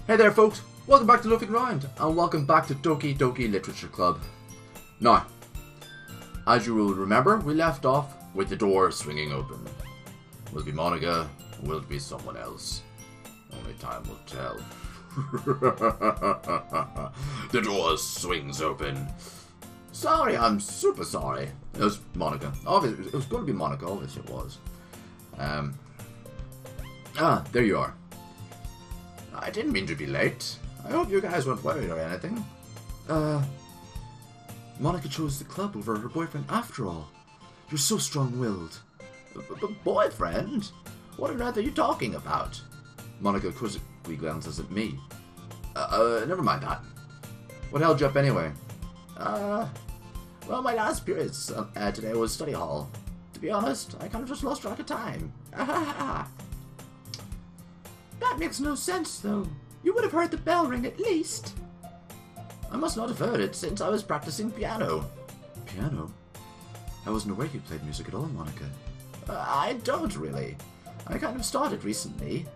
Hey there folks, welcome back to Loafing Round, and welcome back to Doki Doki Literature Club. Now, as you will remember, we left off with the door swinging open. Will it be Monica, or will it be someone else? Only time will tell. The door swings open. Sorry, I'm super sorry. It was Monica. Obviously, it was going to be Monica, obviously it was. There you are. I didn't mean to be late. I hope you guys weren't worried or anything. Monica chose the club over her boyfriend after all. You're so strong-willed. Boyfriend? What on earth are you talking about? Monica quizzically glances at me. Never mind that. What held you up anyway? Well, my last period today was study hall. To be honest, I kind of just lost track of time. That makes no sense, though. You would have heard the bell ring at least. I must not have heard it since I was practicing piano. Piano? I wasn't aware you played music at all, Monica. I don't really. I kind of started recently.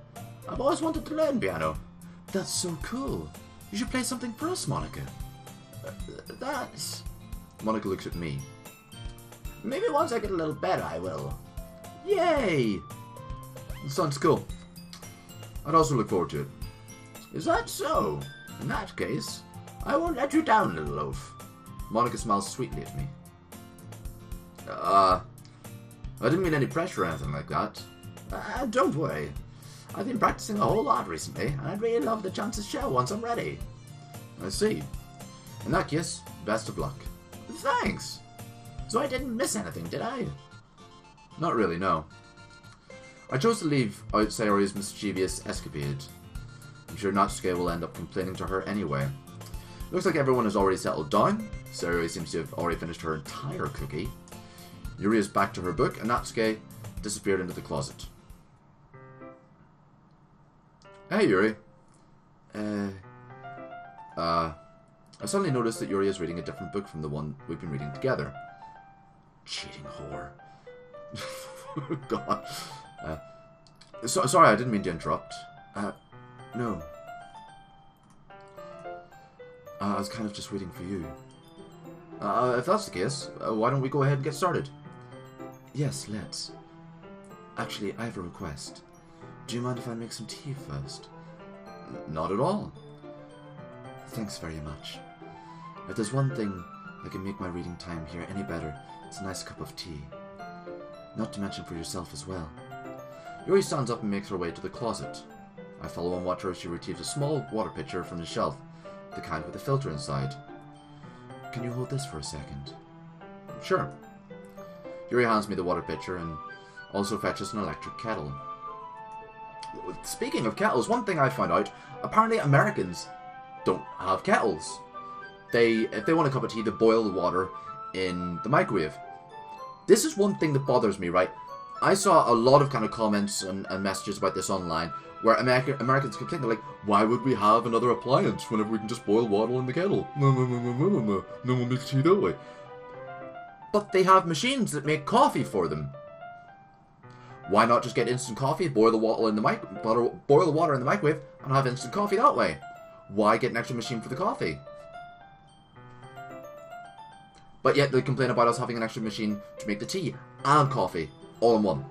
I've always wanted to learn piano. That's so cool. You should play something for us, Monica. That's... Monica looks at me. Maybe once I get a little better, I will. Yay! That sounds cool. I'd also look forward to it. Is that so? In that case, I won't let you down, little loaf. Monica smiles sweetly at me. I didn't mean any pressure or anything like that. Don't worry. I've been practicing a whole lot recently, and I'd really love the chance to show once I'm ready. I see. In that case, best of luck. Thanks. So I didn't miss anything, did I? Not really, no. I chose to leave out Sayori's mischievous escapade. I'm sure Natsuki will end up complaining to her anyway. Looks like everyone has already settled down. Sayori seems to have already finished her entire cookie. Yuri is back to her book, and Natsuki disappeared into the closet. Hey, Yuri. I suddenly noticed that Yuri is reading a different book from the one we've been reading together. Cheating whore. God. Sorry, I didn't mean to interrupt. No. I was kind of just waiting for you. If that's the case, why don't we go ahead and get started? Yes, let's. Actually, I have a request. Do you mind if I make some tea first? Not at all. Thanks very much. If there's one thing that can make my reading time here any better, it's a nice cup of tea. Not to mention for yourself as well. Yuri stands up and makes her way to the closet. I follow and watch her as she retrieves a small water pitcher from the shelf, the kind with a filter inside. Can you hold this for a second? Sure. Yuri hands me the water pitcher and also fetches an electric kettle. Speaking of kettles, one thing I found out, apparently Americans don't have kettles. If they want a cup of tea, they boil the water in the microwave. This is one thing that bothers me, right? I saw a lot of kind of comments and messages about this online where Americans complain, they're like, why would we have another appliance whenever we can just boil water in the kettle? No one makes tea that way. But they have machines that make coffee for them. Why not just get instant coffee, boil the water in the microwave, and have instant coffee that way? Why get an extra machine for the coffee? But yet they complain about us having an extra machine to make the tea and coffee all in one.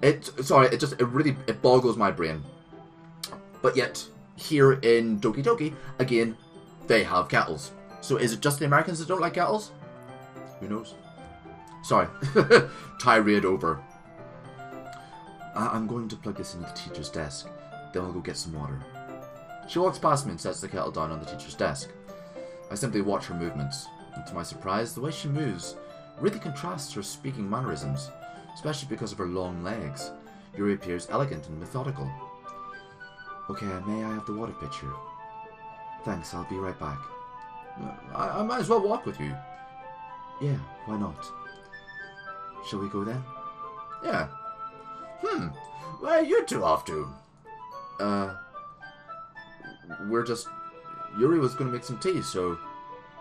It really boggles my brain. But yet, here in Doki Doki, again, they have kettles. So is it just the Americans that don't like kettles? Who knows? Sorry. Tirade over. I'm going to plug this into the teacher's desk. Then I'll go get some water. She walks past me and sets the kettle down on the teacher's desk. I simply watch her movements. And to my surprise, the way she moves really contrasts her speaking mannerisms, especially because of her long legs. Yuri appears elegant and methodical. Okay, may I have the water pitcher? Thanks, I'll be right back. I might as well walk with you. Yeah, why not? Shall we go then? Yeah. Where are you two off to? Yuri was going to make some tea, so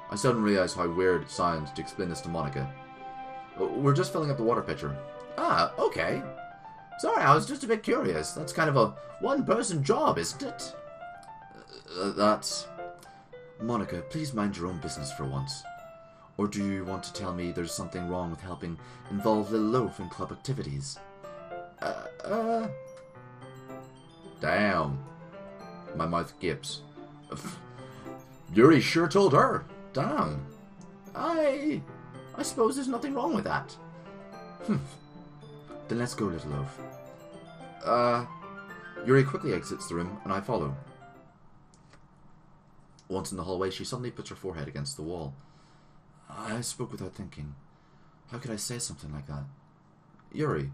I suddenly realized how weird it sounds to explain this to Monica. We're just filling up the water pitcher. Ah, okay. Sorry, I was just a bit curious. That's kind of a one-person job, isn't it? That's... Monica, please mind your own business for once. Or do you want to tell me there's something wrong with helping involve Little Loaf in club activities? Damn. My mouth gapes. Yuri sure told her. Damn. I suppose there's nothing wrong with that. Then let's go, Little Loaf. Yuri quickly exits the room, and I follow. Once in the hallway, she suddenly puts her forehead against the wall. I spoke without thinking. How could I say something like that? Yuri.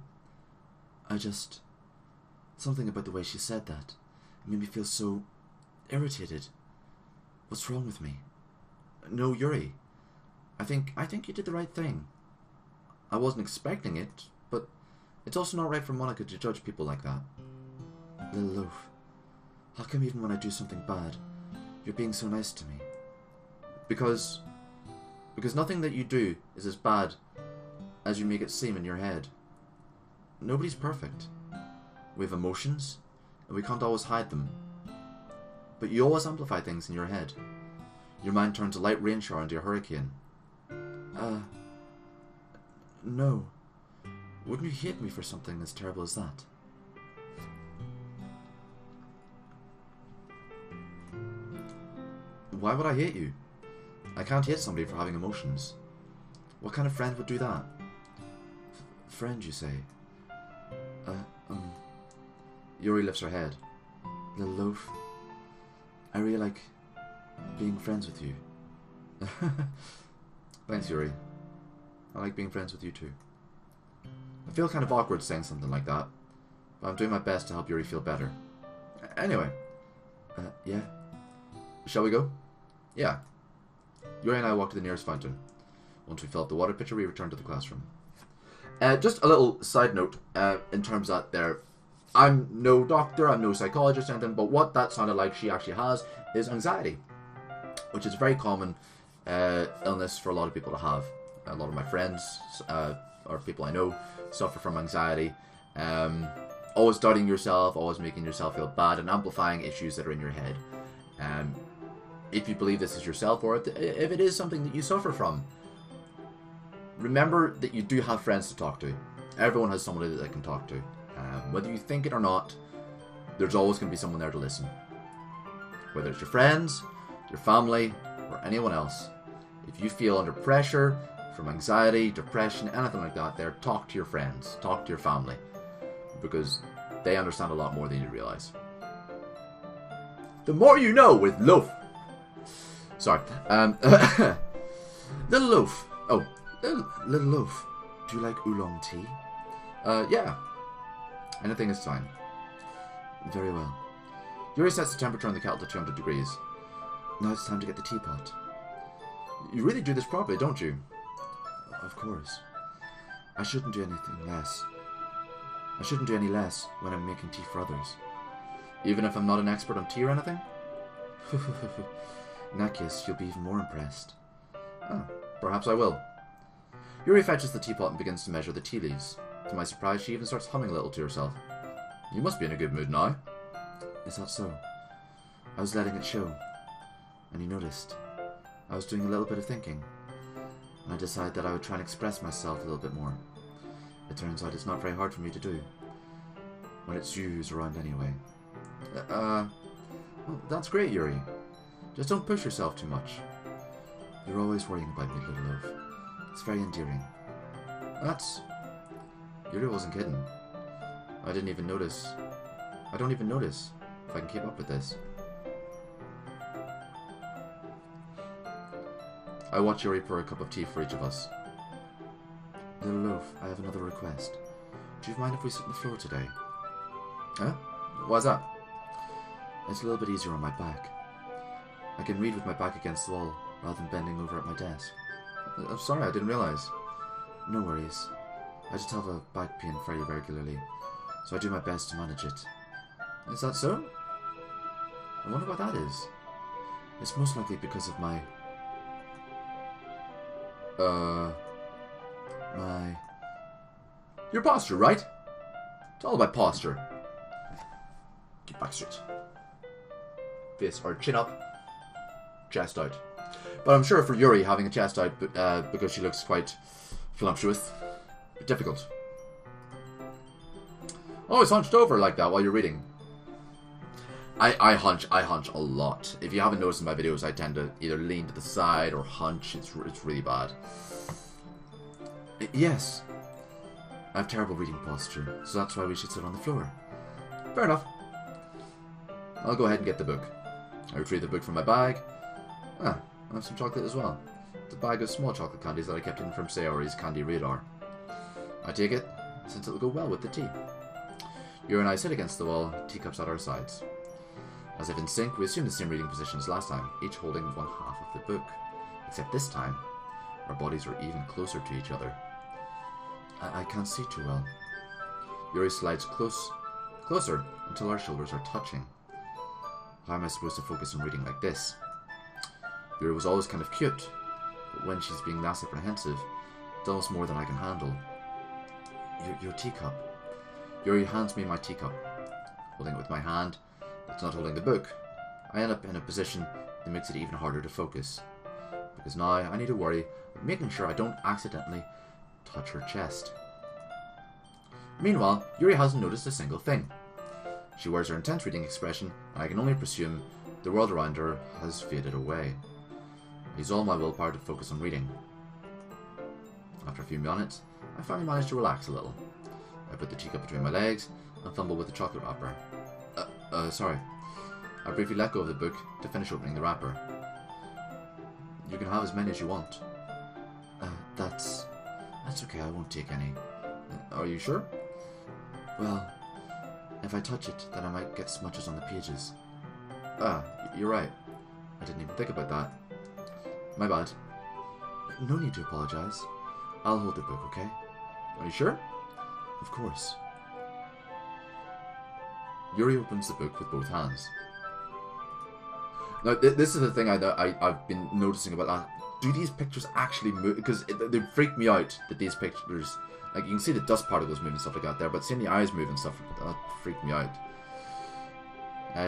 Something about the way she said that. It made me feel so irritated. What's wrong with me? No, Yuri. I think you did the right thing. I wasn't expecting it, but it's also not right for Monica to judge people like that. Little Loaf, how come even when I do something bad, you're being so nice to me? Because nothing that you do is as bad as you make it seem in your head. Nobody's perfect. We have emotions, and we can't always hide them. But you always amplify things in your head. Your mind turns a light rain shower into a hurricane. No. Wouldn't you hate me for something as terrible as that? Why would I hate you? I can't hate somebody for having emotions. What kind of friend would do that? Friend, you say? Yuri lifts her head. Little Loaf, I really like being friends with you. Thanks, Yuri. I like being friends with you too. I feel kind of awkward saying something like that, but I'm doing my best to help Yuri feel better. Anyway. Yeah? Shall we go? Yeah. Yuri and I walk to the nearest fountain. Once we fill up the water pitcher, we return to the classroom. Just a little side note, in terms that I'm no doctor, I'm no psychologist or anything, but what that sounded like she actually has is anxiety, which is a very common illness for a lot of people to have. A lot of my friends, or people I know, suffer from anxiety. Always doubting yourself, always making yourself feel bad, and amplifying issues that are in your head. If you believe this is yourself, or if it is something that you suffer from, remember that you do have friends to talk to. Everyone has somebody that they can talk to. Whether you think it or not, there's always going to be someone there to listen. Whether it's your friends, your family, or anyone else. If you feel under pressure from anxiety, depression, anything like that, talk to your friends, talk to your family, because they understand a lot more than you realize. The more you know with Loaf. Sorry. Little Loaf. Oh, Little Loaf. Do you like oolong tea? Yeah. Anything is fine. Very well. Yuri sets the temperature on the kettle to 200 degrees. Now it's time to get the teapot. You really do this properly, don't you? Of course. I shouldn't do anything less. I shouldn't do any less when I'm making tea for others. Even if I'm not an expert on tea or anything? In that case, you'll be even more impressed. Oh, perhaps I will. Yuri fetches the teapot and begins to measure the tea leaves. To my surprise, she even starts humming a little to herself. You must be in a good mood now. Is that so? I was letting it show. And you noticed. I was doing a little bit of thinking. And I decided that I would try and express myself a little bit more. It turns out it's not very hard for me to do. When it's you who's around anyway. Well, that's great, Yuri. Just don't push yourself too much. You're always worrying about me, Little Loaf. It's very endearing. Yuri wasn't kidding. I didn't even notice. I don't even notice if I can keep up with this. I watch Yuri pour a cup of tea for each of us. Little Loaf, I have another request. Do you mind if we sit on the floor today? Huh? Why's that? It's a little bit easier on my back. I can read with my back against the wall, rather than bending over at my desk. I'm sorry, I didn't realise. No worries. I just have a back pain very regularly, so I do my best to manage it. Is that so? I wonder what that is. It's most likely because of my your posture, right? It's all about posture. Keep back straight. Face or chin up, chest out. But I'm sure for Yuri, having a chest out because she looks quite voluptuous, difficult. Always hunched over like that while you're reading. I hunch a lot. If you haven't noticed in my videos, I tend to either lean to the side or hunch. It's really bad. Yes. I have terrible reading posture, so that's why we should sit on the floor. Fair enough. I'll go ahead and get the book. I retrieve the book from my bag. I have some chocolate as well. It's a bag of small chocolate candies that I kept in from Sayori's candy radar. I take it, since it'll go well with the tea. Yuri and I sit against the wall, teacups at our sides. As if in sync, we assume the same reading position as last time, each holding one half of the book. Except this time, our bodies are even closer to each other. I can't see too well. Yuri slides closer until our shoulders are touching. How am I supposed to focus on reading like this? Yuri was always kind of cute, but when she's being mass apprehensive, it's almost more than I can handle. Your teacup. Yuri hands me my teacup. Holding it with my hand, that's not holding the book, I end up in a position that makes it even harder to focus. Because now I need to worry about making sure I don't accidentally touch her chest. Meanwhile, Yuri hasn't noticed a single thing. She wears her intense reading expression, and I can only presume the world around her has faded away. I use all my willpower to focus on reading. After a few minutes, I finally manage to relax a little. I put the teacup between my legs and fumble with the chocolate wrapper. Sorry. I briefly let go of the book to finish opening the wrapper. You can have as many as you want. That's okay, I won't take any. Are you sure? Well, if I touch it, then I might get smudges on the pages. You're right. I didn't even think about that. My bad. No need to apologize. I'll hold the book, okay? Are you sure? Of course. Yuri opens the book with both hands. Now, this is the thing I've been noticing about that. Do these pictures actually move? Because they freak me out that these pictures... Like, you can see the dust particles moving and stuff like that there, but seeing the eyes move and stuff, that freaked me out.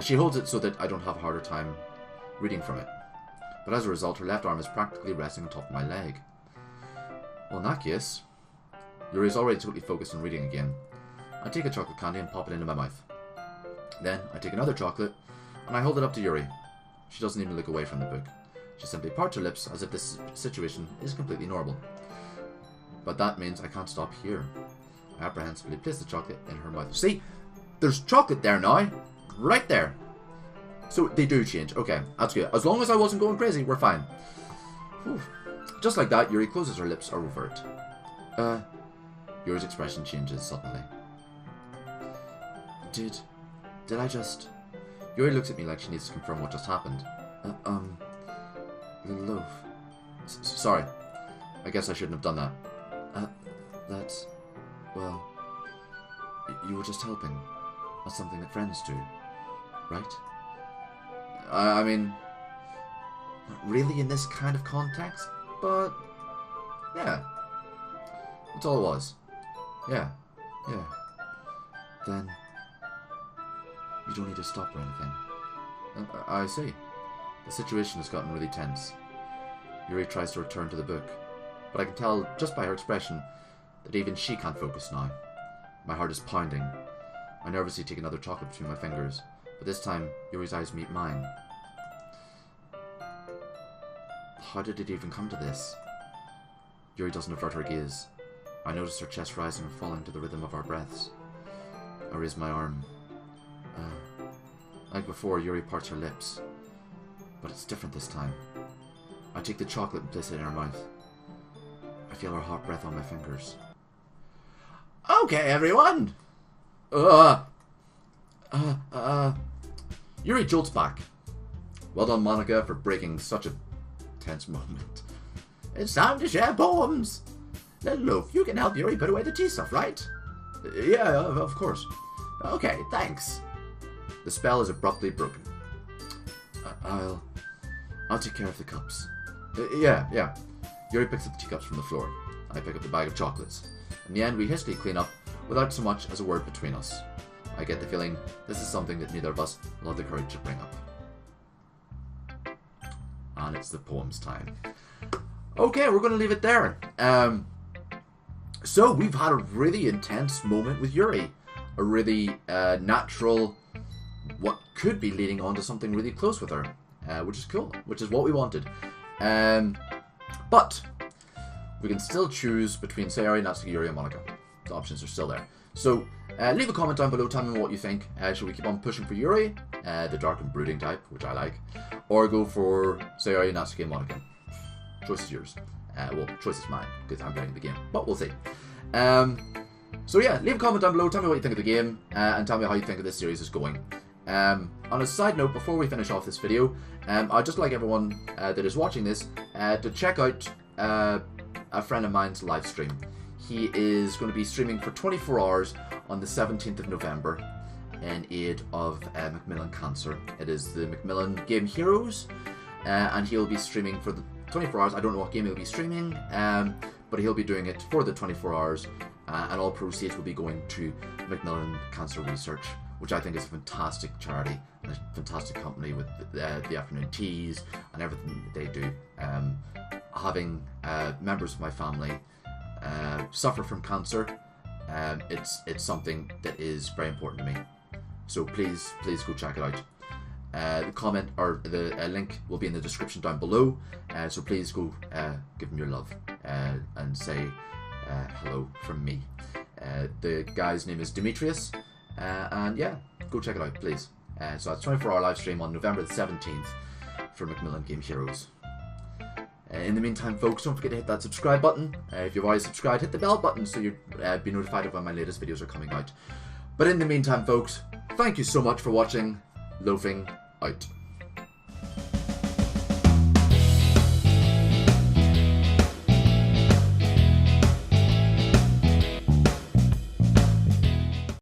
She holds it so that I don't have a harder time reading from it. But as a result, her left arm is practically resting on top of my leg. Well, in that case, Yuri is already totally focused on reading again. I take a chocolate candy and pop it into my mouth. Then, I take another chocolate, and I hold it up to Yuri. She doesn't even look away from the book. She simply parts her lips as if this situation is completely normal. But that means I can't stop here. I apprehensively place the chocolate in her mouth. See? There's chocolate there now. Right there. So they do change. Okay, that's good. As long as I wasn't going crazy, we're fine. Whew. Just like that, Yuri closes her lips or revert. Yuri's expression changes suddenly. Did I just... Yuri looks at me like she needs to confirm what just happened. Loaf. Sorry. I guess I shouldn't have done that. That's... Well... You were just helping. That's something that friends do. Right? I mean... Not really in this kind of context, but... Yeah. That's all it was. Yeah. Then... You don't need to stop or anything. I see. The situation has gotten really tense. Yuri tries to return to the book, but I can tell just by her expression that even she can't focus now. My heart is pounding. I nervously take another chocolate between my fingers, but this time Yuri's eyes meet mine. How did it even come to this? Yuri doesn't avert her gaze. I notice her chest rising and falling to the rhythm of our breaths. I raise my arm. Like before, Yuri parts her lips. But it's different this time. I take the chocolate and place it in her mouth. I feel her hot breath on my fingers. Okay, everyone! Yuri jolts back. Well done, Monica, for breaking such a tense moment. It's time to share poems! Little Loaf, you can help Yuri put away the tea stuff, right? Yeah, of course. Okay, thanks. The spell is abruptly broken. I'll take care of the cups. Yeah. Yuri picks up the teacups from the floor. I pick up the bag of chocolates. In the end, we hastily clean up without so much as a word between us. I get the feeling this is something that neither of us will have the courage to bring up. And it's the poems time. Okay, we're going to leave it there. So we've had a really intense moment with Yuri. A really natural, what could be leading on to something really close with her. Which is cool, which is what we wanted. But we can still choose between Sayori, Natsuki, Yuri, and Monika. The options are still there. So leave a comment down below, tell me what you think. Should we keep on pushing for Yuri, the dark and brooding type, which I like, or go for Sayori, Natsuki, and Monika? Choice is yours. Well, choice is mine, because I'm playing the game, but we'll see. So yeah, leave a comment down below, tell me what you think of the game, and tell me how you think of this series is going. On a side note, before we finish off this video, I'd just like everyone that is watching this to check out a friend of mine's live stream. He is going to be streaming for 24 hours on the 17th of November in aid of Macmillan Cancer. It is the Macmillan Game Heroes, and he'll be streaming for the 24 hours. I don't know what game he'll be streaming, but he'll be doing it for the 24 hours, and all proceeds will be going to Macmillan Cancer Research, which I think is a fantastic charity and a fantastic company with the afternoon teas and everything that they do. Having members of my family suffer from cancer, it's something that is very important to me. So please go check it out. The comment or the link will be in the description down below. So please go give them your love and say hello from me. The guy's name is Demetrius. And yeah, go check it out, please. So it's 24-hour live stream on November the 17th for Macmillan Game Heroes. In the meantime, folks, don't forget to hit that subscribe button. If you've already subscribed, hit the bell button so you'll be notified of when my latest videos are coming out. But in the meantime, folks, thank you so much for watching. Loafing out.